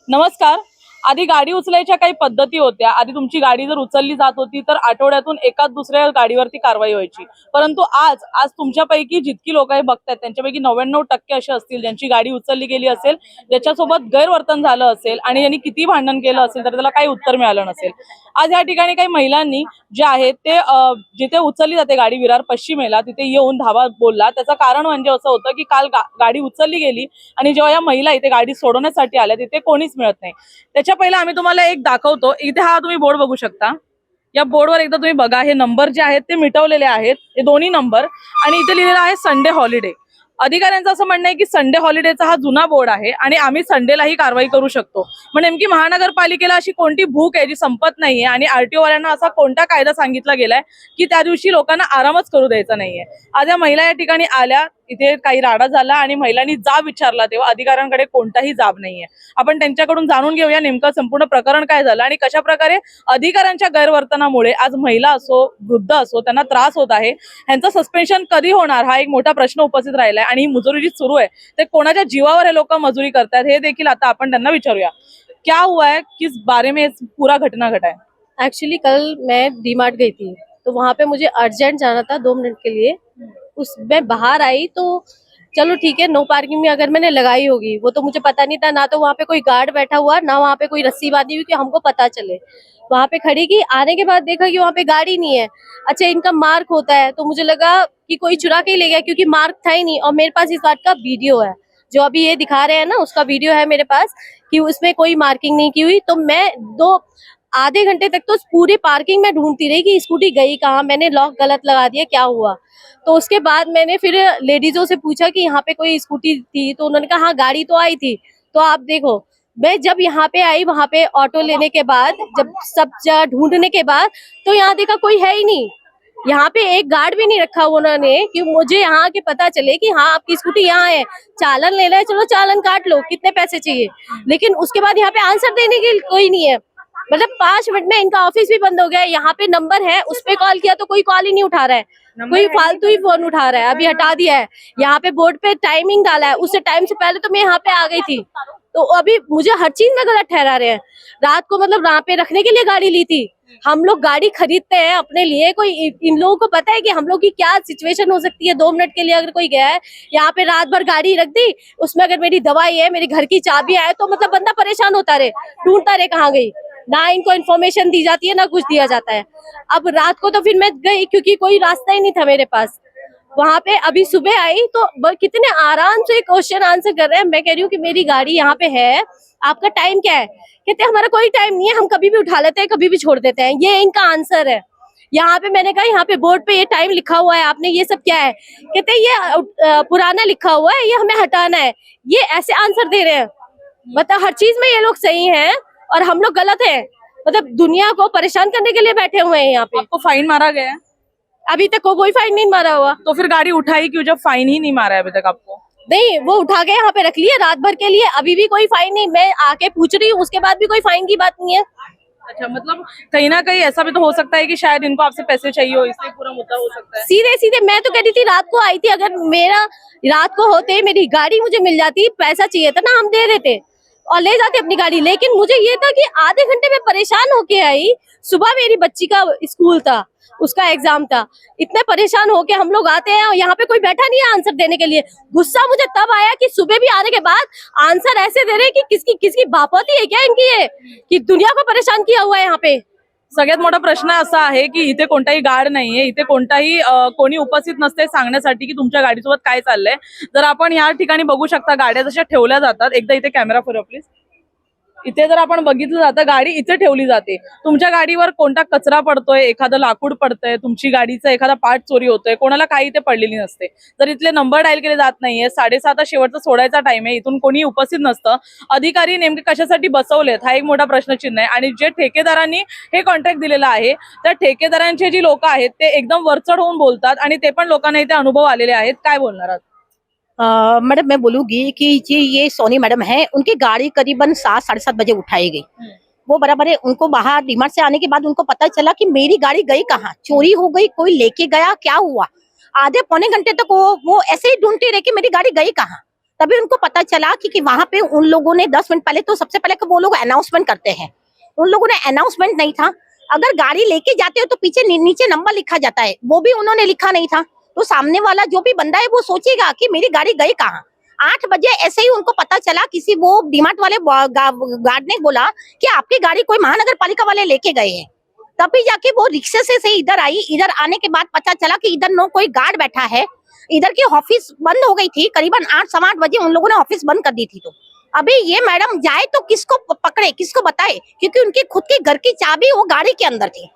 नमस्कार. आधी गाडी उचलायच्या काही पद्धती होत्या. आधी तुमची गाडी जर उचलली जात होती तर आठवड्यातून एकाच दुसऱ्या गाडीवरती कारवाई व्हायची. परंतु आज आज तुमच्यापैकी जितकी लोक हे बघतायत त्यांच्यापैकी 99% असे असतील ज्यांची गाडी उचलली गेली असेल, ज्याच्यासोबत गैरवर्तन झालं असेल आणि यांनी किती भांडण केलं असेल तर त्याला काही उत्तर मिळालं नसेल. आज या ठिकाणी काही महिलांनी जे आहेत ते जिथे उचलली जाते गाडी विरार पश्चिमेला तिथे येऊन धावा बोलला. त्याचं कारण म्हणजे असं होतं की काल गाडी उचलली गेली आणि जेव्हा या महिला इथे गाडी सोडवण्यासाठी आल्या तिथे कोणीच मिळत नाही. त्याच्या पहिला आम्ही तुम्हाला एक दाखवतो. इथे हा तुम्ही बोर्ड बघू शकता. या बोर्डवर एकदा तुम्ही बघा. हे नंबर जे आहेत ते मिटवलेले आहेत, हे दोन्ही नंबर. आणि इथे लिहिलेलं आहे संडे हॉलिडे. अधिकाऱ्यांचं असं म्हणणं आहे की संडे हॉलिडेचा हा जुना बोर्ड आहे आणि आम्ही संडेलाही कारवाई करू शकतो. पण नेमकी महानगरपालिकेला अशी कोणती भूक आहे जी संपत नाहीये आणि आरटीओ वाल्यांना असा कोणता कायदा सांगितला गेलाय की त्या दिवशी लोकांना आरामच करू द्यायचा नाहीये. आज या महिला या ठिकाणी आल्या, इथे काही राडा झाला आणि महिलांनी जाब विचारला तेव्हा अधिकाऱ्यांकडे कोणताही जाब नाहीये. आपण त्यांच्याकडून जाणून घेऊया नेमकं संपूर्ण प्रकरण काय झालं आणि कशा प्रकारे अधिकाऱ्यांच्या गैरवर्तनामुळे आज महिला असो वृद्ध असो त्यांना त्रास होत आहे. ह्यांचं सस्पेन्शन कधी होणार हा एक मोठा प्रश्न उपस्थित राहिलाय आणि ही मजुरी जी सुरू आहे ते कोणाच्या जीवावर हे लोक मजुरी करतात हे देखील आता आपण त्यांना विचारूया. क्या हुआ है, किस बारे में पूरा घटना घटा है? एक्चुअली कल मैं डीमार्ट गई थी तो वहाँ पे मुझे अर्जेंट जाना था 2 मिनट के लिए। मैं बाहर आई तो चलो ठीक है, नो पार्किंग में अगर मैंने लगाई होगी वो तो मुझे पता नहीं था, ना तो वहाँ पे कोई गार्ड बैठा हुआ ना वहाँ पे कोई रस्सी बांधी हुई कि हमको पता चले। वहाँ पे खड़ी की, आने के बाद देखा कि वहाँ पे गाड़ी नहीं है। अच्छा, इनका मार्क होता है तो मुझे लगा कि कोई चुरा के ही ले गया क्योंकि मार्क था ही नहीं। और मेरे पास इस बात का वीडियो है, जो अभी ये दिखा रहे हैं ना उसका वीडियो है मेरे पास कि उसमें कोई मार्किंग नहीं की हुई। तो मैं आधे घंटे तक तो पूरी पार्किंग में ढूंढती रही कि स्कूटी गई कहाँ, मैंने लॉक गलत लगा दिया, क्या हुआ। तो उसके बाद मैंने फिर लेडीजों से पूछा कि यहाँ पे कोई स्कूटी थी, तो उन्होंने कहा हाँ गाड़ी तो आई थी। तो आप देखो, मैं जब यहाँ पे आई वहाँ पे ऑटो लेने के बाद, जब सब जगह ढूंढने के बाद, तो यहाँ देखा कोई है ही नहीं। यहाँ पे एक गार्ड भी नहीं रखा उन्होंने कि मुझे यहाँ के पता चले कि हाँ आपकी स्कूटी यहाँ है, चालान ले रहे, चलो चालान काट लो, कितने पैसे चाहिए। लेकिन उसके बाद यहाँ पे आंसर देने के कोई नहीं है। मतलब 5 मिनट में इनका ऑफिस भी बंद हो गया है। यहाँ पे नंबर है, उस पे कॉल किया तो कोई कॉल ही नहीं उठा रहा है, कोई फालतू ही फोन उठा रहा है। अभी हटा दिया है। यहाँ पे बोर्ड पे टाइमिंग डाला है, उससे टाइम से पहले तो मैं यहाँ पे आ गई थी। तो अभी मुझे हर चीज में गलत ठहरा रहे हैं। रात को मतलब यहाँ पे रखने के लिए गाड़ी ली थी। हम लोग गाड़ी खरीदते हैं अपने लिए, कोई इन लोगों को पता है कि हम लोग की क्या सिचुएशन हो सकती है। 2 मिनट के लिए अगर कोई गया है यहाँ पे, रात भर गाड़ी रख दी, उसमें अगर मेरी दवाई है, मेरी घर की चाबी है, तो मतलब बंदा परेशान होता रहे, ढूंढता रहे कहाँ गई। ना इनको इन्फॉर्मेशन दी जाती है ना कुछ दिया जाता है। अब रात को तो फिर मैं गई क्योंकि कोई रास्ता ही नहीं था मेरे पास वहां पे। अभी सुबह आई तो कितने आराम से क्वेश्चन आंसर कर रहे हैं। मैं कह रही हूँ कि मेरी गाड़ी यहाँ पे है, आपका टाइम क्या है? कहते हैं हमारा कोई टाइम नहीं है, हम कभी भी उठा लेते हैं कभी भी छोड़ देते हैं। ये इनका आंसर है। यहाँ पे मैंने कहा यहाँ पे बोर्ड पे ये टाइम लिखा हुआ है, आपने ये सब क्या है? कहते हैं ये पुराना लिखा हुआ है, ये हमें हटाना है। ये ऐसे आंसर दे रहे हैं। मतलब हर चीज में ये लोग सही हैं और हम लोग गलत हैं। मतलब दुनिया को परेशान करने के लिए बैठे हुए हैं यहाँ पे। आपको फाइन मारा गया है? अभी तक कोई फाइन नहीं मारा हुआ। तो फिर गाड़ी उठाई क्यों जब फाइन ही नहीं मारा है अभी तक आपको? नहीं, वो उठा के यहाँ पे रख लिया रात भर के लिए, अभी भी कोई फाइन नहीं। मैं आके पूछ रही हूँ उसके बाद भी कोई फाइन की बात नहीं है। अच्छा, मतलब कहीं ना कहीं ऐसा भी तो हो सकता है कि शायद इनको आपसे पैसे चाहिए हो, इसलिए पूरा मुद्दा हो सकता है। सीधे सीधे मैं तो कह रही थी रात को आई थी, अगर मेरा रात को होते मेरी गाड़ी मुझे मिल जाती, पैसा चाहिए था ना, हम दे देते और ले जाते अपनी गाड़ी। लेकिन मुझे ये था कि आधे घंटे में परेशान होके आई। सुबह मेरी बच्ची का स्कूल था, उसका एग्जाम था। इतने परेशान होके हम लोग आते हैं और यहाँ पे कोई बैठा नहीं है आंसर देने के लिए। गुस्सा मुझे तब आया कि सुबह भी आने के बाद आंसर ऐसे दे रहे कि किसकी बापोती है क्या इनकी, ये कि दुनिया को परेशान किया हुआ है यहाँ पे। सगळ्यात मोठा प्रश्न असा आहे की इथे कोणताही गार्ड नाहीये, इथे कोणताही कोणी उपस्थित नसते सांगण्यासाठी की तुमच्या गाडीसोबत काय चाललंय. जर आपण या ठिकाणी बघू शकता गाड्या जशा ठेवल्या जातात, एकदा इथे कॅमेरा फिरवा प्लीज. इथे जर आपण बघितलं जातं गाडी इथे ठेवली जाते. तुमच्या गाडीवर कोणता कचरा पडतोय, एखादं लाकूड पडतंय, तुमची गाडीचा एखादा पार्ट चोरी होतोय, कोणाला काही इथे पडलेली नसते. जर इथले नंबर डायल केले जात नाहीये, 7:30 शेवटचा सोडायचा टाइम आहे, इथून कोणी उपस्थित नसतं. अधिकारी नेमके कशासाठी बसवलेत हा एक मोठा प्रश्नचिन्ह आहे. आणि जे ठेकेदारांनी हे कॉन्ट्रॅक्ट दिलेलं आहे त्या ठेकेदारांचे जी लोक आहेत ते एकदम वरचढ होऊन बोलतात आणि ते पण लोकांना इथे अनुभव आलेले आहेत. काय बोलणार आहात? मैडम मैं बोलूंगी कि ये सोनी मैडम है, उनकी गाड़ी करीबन 7 साढ़े 7 बजे उठाई गई। वो बराबर है, उनको बाहर डीमार्ट से आने के बाद उनको पता चला कि मेरी गाड़ी गई कहाँ, चोरी हो गई, कोई लेके गया, क्या हुआ। आधे पौने घंटे तक वो ऐसे ही ढूंढती रही कि मेरी गाड़ी गई कहाँ। तभी उनको पता चला कि वहां पे उन लोगों ने 10 मिनट पहले, तो सबसे पहले वो लोग अनाउंसमेंट करते हैं, उन लोगों ने अनाउंसमेंट नहीं था। अगर गाड़ी लेके जाते हो तो पीछे नीचे नंबर लिखा जाता है, वो भी उन्होंने लिखा नहीं था। तो सामने वाला जो भी बंदा है वो सोचेगा कि मेरी गाड़ी गई कहाँ। 8 बजे ऐसे ही उनको पता चला, किसी वो डीमार्ट वाले गार्ड ने बोला कि आपकी गाड़ी कोई महानगर पालिका वाले लेके गए हैं। तभी जाके वो रिक्शे से इधर आई। इधर आने के बाद पता चला कि इधर नो कोई गार्ड बैठा है, इधर की ऑफिस बंद हो गई थी। करीबन 8 सवा 8 बजे उन लोगों ने ऑफिस बंद कर दी थी। तो अभी ये मैडम जाए तो किसको पकड़े, किसको बताए, क्योंकि उनकी खुद की घर की चाबी वो गाड़ी के अंदर थी।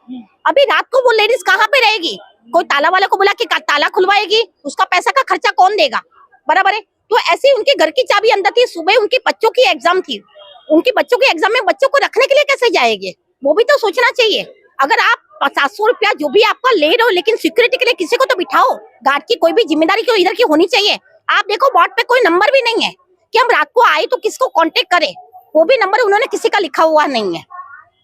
अभी रात को वो लेडीज कहाँ पे रहेगी? कोई ताला वाला को बोला कि ताला खुलवाएगी, उसका पैसा का खर्चा कौन देगा? बराबर है। तो ऐसे उनके घर की चाबी अंदर थी। सुबह उनके बच्चों की एग्जाम थी, उनके बच्चों के एग्जाम में बच्चों को रखने के लिए कैसे जाएंगे? वो भी तो सोचना चाहिए। अगर आप 700 रुपया जो भी आपका ले रहे हो, लेकिन सिक्योरिटी के लिए किसी को तो बिठाओ। गार्ड की कोई भी जिम्मेदारी क्यों इधर की होनी चाहिए? आप देखो बोर्ड पे कोई नंबर भी नहीं है कि हम रात को आए तो किसको कांटेक्ट करें, वो भी नंबर उन्होंने किसी का लिखा हुआ नहीं है।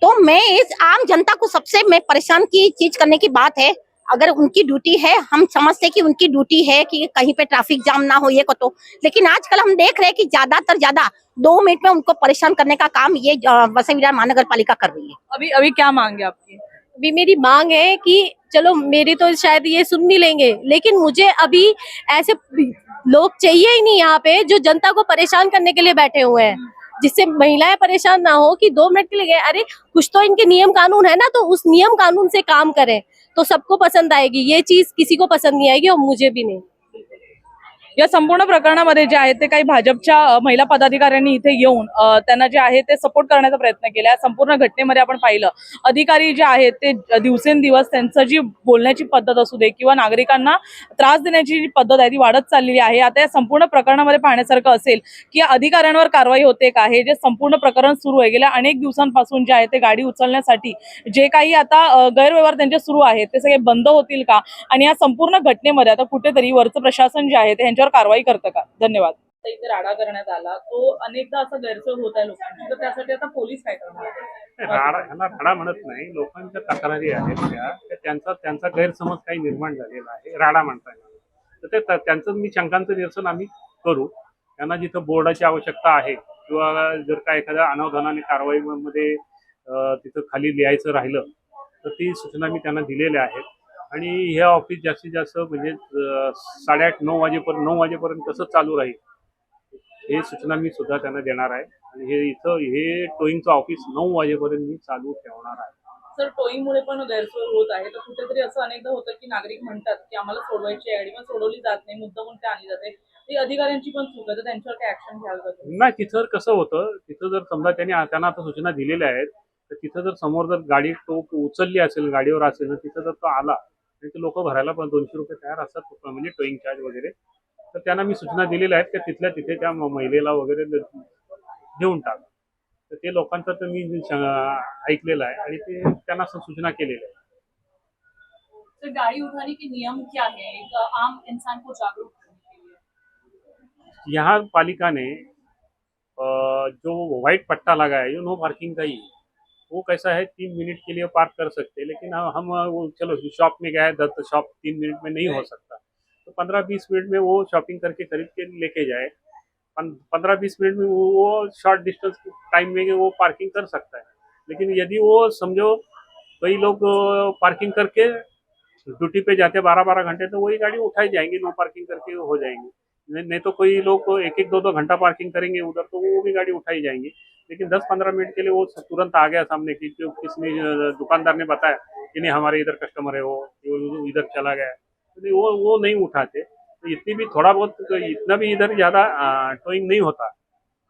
तो मैं इस आम जनता को सबसे मैं परेशान की चीज करने की बात है, अगर उनकी ड्यूटी है, हम समझते कि उनकी ड्यूटी है कि कहीं पे ट्रैफिक जाम ना हो ये को, तो लेकिन आजकल हम देख रहे हैं कि ज्यादा 2 मिनट में उनको परेशान करने का काम ये वसई विरार महानगर पालिका कर रही है। अभी अभी क्या मांगे आपकी? अभी मेरी मांग है कि चलो मेरी तो शायद ये सुन नहीं लेंगे, लेकिन मुझे अभी ऐसे लोग चाहिए ही नहीं यहाँ पे जो जनता को परेशान करने के लिए बैठे हुए हैं, जिससे महिलाएं परेशान ना हो कि 2 मिनट के लिए गए। अरे कुछ तो इनके नियम कानून है ना, तो उस नियम कानून से काम करें तो सबको पसंद आएगी। ये चीज किसी को पसंद नहीं आएगी और मुझे भी नहीं। या संपूर्ण प्रकरणामध्ये जे आहे ते काही भाजपच्या महिला पदाधिकाऱ्यांनी इथे येऊन त्यांना जे आहे ते सपोर्ट करण्याचा प्रयत्न केला. संपूर्ण घटनेमध्ये आपण पाहिलं, अधिकारी जे आहेत ते दिवसेंदिवस त्यांचं जी बोलण्याची पद्धत असू दे किंवा नागरिकांना त्रास देण्याची जी पद्धत आहे ती वाढत चाललेली आहे. आता या संपूर्ण प्रकरणामध्ये पाहण्यासारखं असेल की अधिकाऱ्यांवर कारवाई होते का, हे जे संपूर्ण प्रकरण सुरू आहे गेल्या अनेक दिवसांपासून जे आहे ते गाडी उचलण्यासाठी जे काही आता गैरव्यवहार त्यांचे सुरू आहेत ते सगळे बंद होतील का, आणि या संपूर्ण घटनेमध्ये आता कुठेतरी वरचं प्रशासन जे आहे ते यांच्यावर कारवाई करतं का? धन्यवाद. इथे राडा करण्यात आला, तो अनेकदा असा गैरसोय होत आहे लोकांची, तर त्यासाठी आता पोलीस काय करणार? राडा म्हणत नाही, लोकांच्या तक्रारी आहेत त्यांचा गैरसमज काही निर्माण झालेला आहे, राडा म्हणताय. तर ते त्यांचं शंकांचं निरसन आम्ही करू. त्यांना जिथं बोर्डाची आवश्यकता आहे किंवा जर का एखाद्या अनावधानाने कारवाईमध्ये तिथं खाली लिहायचं राहिलं तर ती सूचना मी त्यांना दिलेल्या आहेत. आणि हे ऑफिस जास्तीत जास्त म्हणजे 8:30 9 वाजेपर्यंत कसं चालू राहील हे सूचना मी सुद्धा त्यांना देणार आहे. आणि हे टोईंगचं ऑफिस 9 वाजेपर्यंत मी चालू ठेवणार आहे. सर, टोईंगमुळे पण गैरसोय होत आहे, तर कुठेतरी असं अनेकदा होतं की नागरिक म्हणतात की आम्हाला सोडवायची आहे आणि सोडवली जात नाही, मुद्दामून ते आणली जाते. ती अधिकाऱ्यांची पण चूक आहे, तर त्यांच्यावर काय ऍक्शन घ्यायला जातं? नाही, तिथं कसं होतं, तिथं जर समजा त्यांना आता सूचना दिलेल्या आहेत तर तिथं जर समोर जर गाडी तो उचलली असेल, गाडीवर असेल, तिथं जर तो आला आणि ते लोक भरायला पण 200 रुपये तयार असतात, म्हणजे टोईंग चार्ज वगैरे. तर त्यांना मी सूचना दिलेल्या आहेत की तिथल्या तिथे त्या महिलेला वगैरे देऊन टाका. तर ते लोकांचं तर मी ऐकलेलं आहे आणि ते त्यांना सूचना केलेल्या आहे. तो गाड़ी उठाने के नियम क्या है एक आम इंसान को जागरूक करने के लिए? यहाँ पालिका ने जो व्हाइट पट्टा लगा है, जो नो पार्किंग का ही, वो कैसा है 3 मिनट के लिए पार्क कर सकते हैं, लेकिन हम वो चलो शॉप में गए तो शॉप 3 मिनट में नहीं हो सकता, तो 15-20 मिनट में वो शॉपिंग करके खरीद के लेके जाए. 15-20 मिनट में वो शॉर्ट डिस्टेंस टाइम में वो पार्किंग कर सकता है. लेकिन यदि वो समझो कई लोग पार्किंग करके ड्यूटी पे जाते 12-12 घंटे, तो वही गाड़ी उठाई जाएंगी, नो पार्किंग करके हो जाएंगी. नहीं तो कोई लोग 1-2 घंटा पार्किंग करेंगे उधर, तो वो भी गाड़ी उठाई जाएंगी. लेकिन 10-15 मिनट के लिए वो तुरंत आ गया सामने की किसने दुकानदार ने बताया कि नहीं हमारे इधर कस्टमर है, वो इधर चला गया, तो वो नहीं उठाते. तो इतनी भी थोड़ा बहुत, इतना भी इधर ज़्यादा टोइंग नहीं होता,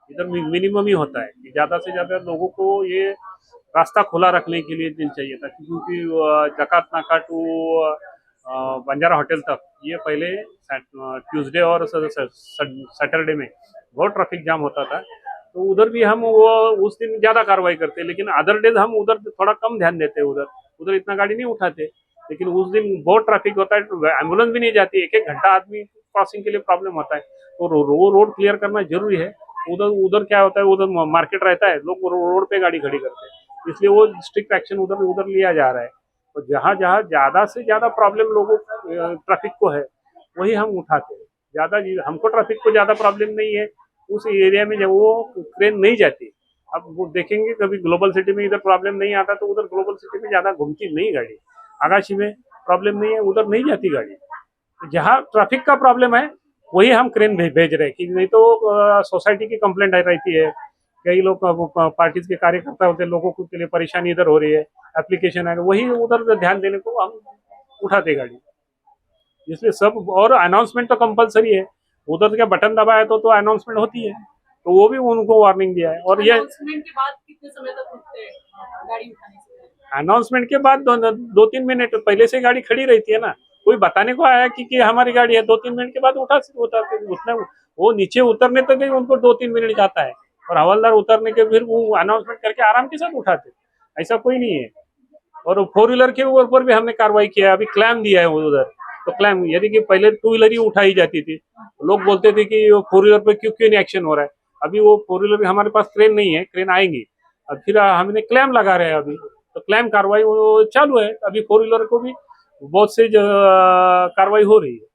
इधर मिनिमम ही होता है. कि ज़्यादा से ज़्यादा लोगों को ये रास्ता खुला रखने के लिए दिन चाहिए था, क्योंकि जकात नाका टू बंजारा होटल तक ये पहले ट्यूसडे और सैटरडे में बहुत ट्रैफिक जाम होता था. तो उधर भी हम वो उस दिन ज़्यादा कार्रवाई करते, लेकिन अदर डेज हम उधर थोड़ा कम ध्यान देते. उधर इतना गाड़ी नहीं उठाते, लेकिन उस दिन बहुत ट्रैफिक होता है, एम्बुलेंस भी नहीं जाती, 1-1 घंटा आदमी क्रॉसिंग के लिए प्रॉब्लम होता है. तो रोड क्लियर करना जरूरी है. उधर क्या होता है, उधर मार्केट रहता है, लोग रोड पे गाड़ी खड़ी करते हैं, इसलिए वो स्ट्रिक्ट एक्शन उधर लिया जा रहा है. और जहाँ ज़्यादा से ज़्यादा प्रॉब्लम लोगों ट्रैफिक को है वही हम उठाते हैं. ज्यादा हमको ट्रैफिक को ज्यादा प्रॉब्लम नहीं है, उस एरिया में जब वो क्रेन नहीं जाती। अब वो देखेंगे कभी ग्लोबल सिटी में इधर प्रॉब्लम नहीं आता तो उधर ग्लोबल सिटी में ज्यादा घूमती नहीं गाड़ी, आकाशी में प्रॉब्लम नहीं है, उधर नहीं जाती गाड़ी। तो जहाँ ट्रैफिक का प्रॉब्लम है वही हम क्रेन भेज रहे हैं, कि नहीं तो सोसाइटी की कंप्लेंट रहती है, कई लोग पार्टीज के कार्यकर्ता होते हैं, लोगों के लिए परेशानी इधर हो रही है, एप्लीकेशन है, वही उधर ध्यान देने को हम उठाते गाड़ी। इसलिए सब, और अनाउंसमेंट तो कंपलसरी है, उधर क्या बटन दबाया तो अनाउंसमेंट होती है, तो वो भी उनको वार्निंग दिया है। और ये अनाउंसमेंट के बाद कितने समय तक रुकते हैं गाड़ी उठाने से? अनाउंसमेंट के बाद 2-3 मिनट पहले से गाड़ी खड़ी रहती है ना, कोई बताने को आया कि हमारी गाड़ी है, 2-3 मिनट के बाद उतना वो नीचे उतरने तक ही उनको 2-3 मिनट जाता है, और हवलदार उतरने के फिर वो अनाउंसमेंट करके आराम के साथ उठाते, ऐसा कोई नहीं है। और 4 व्हीलर के ऊपर भी हमने कार्रवाई किया है, अभी क्लैम दिया है उधर, तो क्लैम, यदि कि पहले 2 व्हीलर ही उठाई जाती थी, लोग बोलते थे कि 4 व्हीलर पे क्यों नहीं एक्शन हो रहा है। अभी वो 4 व्हीलर भी, हमारे पास क्रेन नहीं है, क्रेन आएंगी, अब फिर हमने क्लैम लगा रहे हैं अभी, तो क्लैम कार्रवाई वो चालू है। अभी 4 व्हीलर को भी बहुत से कार्रवाई हो रही है।